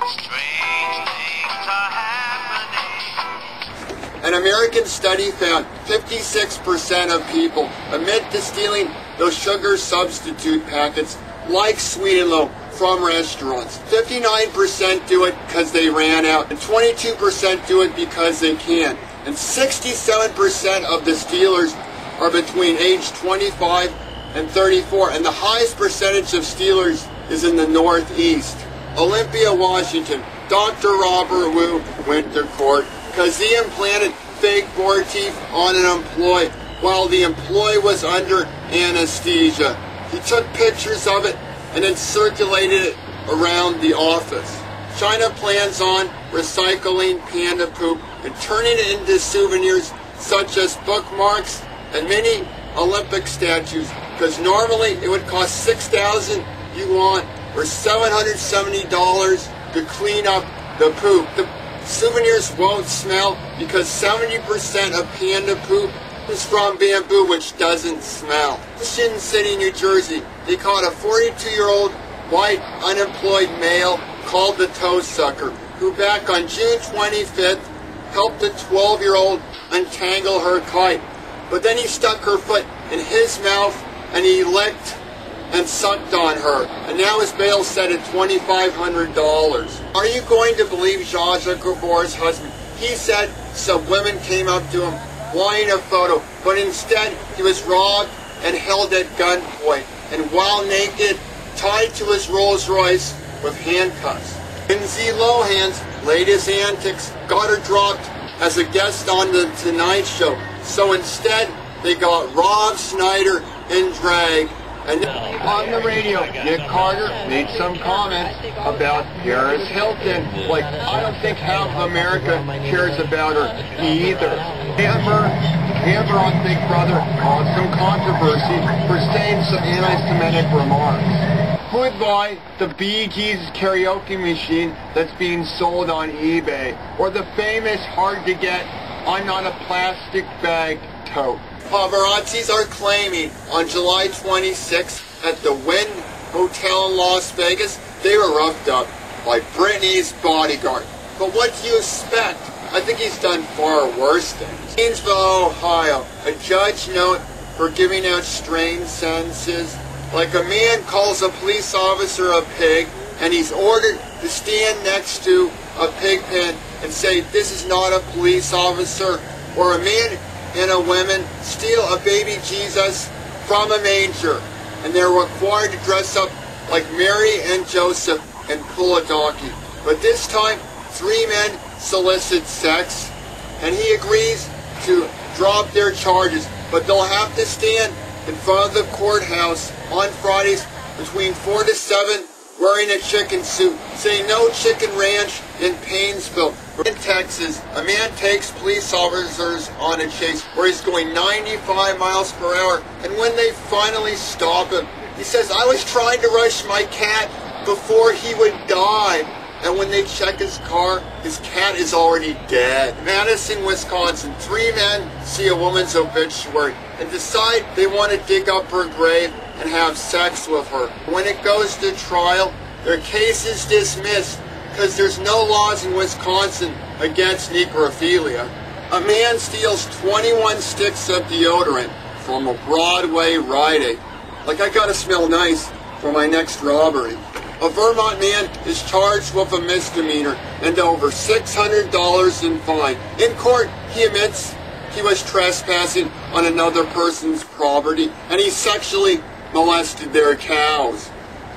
Strange things are happening. An American study found 56% of people admit to stealing those sugar substitute packets like sweet and low from restaurants. 59% do it because they ran out, and 22% do it because they can. And 67% of the stealers are between age 25 and 34, and the highest percentage of stealers is in the Northeast. Olympia, Washington, Dr. Robert Wu went to court because he implanted fake boar teeth on an employee while the employee was under anesthesia. He took pictures of it and then circulated it around the office. China plans on recycling panda poop and turning it into souvenirs such as bookmarks and mini Olympic statues, because normally it would cost 6,000 yuan or $770 to clean up the poop. The souvenirs won't smell because 70% of panda poop is from bamboo, which doesn't smell. Sin City, New Jersey, they caught a 42-year-old white unemployed male called the toe sucker, who back on June 25th helped the 12-year-old untangle her kite. But then he stuck her foot in his mouth and he licked and sucked on her. And now his bail set at $2,500. Are you going to believe Gabor's husband? He said some women came up to him wanting a photo, but instead he was robbed and held at gunpoint, and while naked, tied to his Rolls Royce with handcuffs. Lindsey Lohan's latest antics got her dropped as a guest on the Tonight Show, so instead they got Rob Schneider in drag. And on the radio, Nick Carter made some comments about Paris Hilton. Like, I don't think half of America cares about her either. Gabor on Big Brother caused some controversy for saying some anti-Semitic remarks. Goodbye, the Bee Gees karaoke machine that's being sold on eBay, or the famous hard-to-get I'm not a plastic bag tote. Paparazzis are claiming on July 26th at the Wynn Hotel in Las Vegas, they were roughed up by Britney's bodyguard. But what do you expect? I think he's done far worse things. Gainesville, Ohio, a judge note for giving out strange sentences. Like a man calls a police officer a pig, and he's ordered to stand next to a pig pen and say, "This is not a police officer." Or a man and a woman steal a baby Jesus from a manger, and they're required to dress up like Mary and Joseph and pull a donkey. But this time, 3 men solicit sex, and he agrees to drop their charges, but they'll have to stand in front of the courthouse on Fridays between 4 to 7 wearing a chicken suit, saying no chicken ranch in Painesville. In Texas, a man takes police officers on a chase where he's going 95 miles per hour, and when they finally stop him, he says, "I was trying to rush my cat before he would die." And when they check his car, his cat is already dead. Madison, Wisconsin, 3 men see a woman's obituary and decide they want to dig up her grave and have sex with her. When it goes to trial, their case is dismissed because there's no laws in Wisconsin against necrophilia. A man steals 21 sticks of deodorant from a Broadway Rite Aid. Like, I gotta smell nice for my next robbery. A Vermont man is charged with a misdemeanor and over $600 in fine. In court, he admits he was trespassing on another person's property and he sexually molested their cows.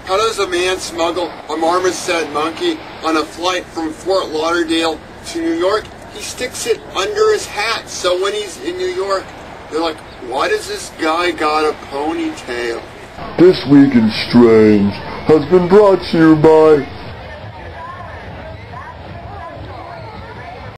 How does a man smuggle a marmoset monkey on a flight from Fort Lauderdale to New York? He sticks it under his hat, so when he's in New York, they're like, "Why does this guy got a ponytail?" This Week in Strange has been brought to you by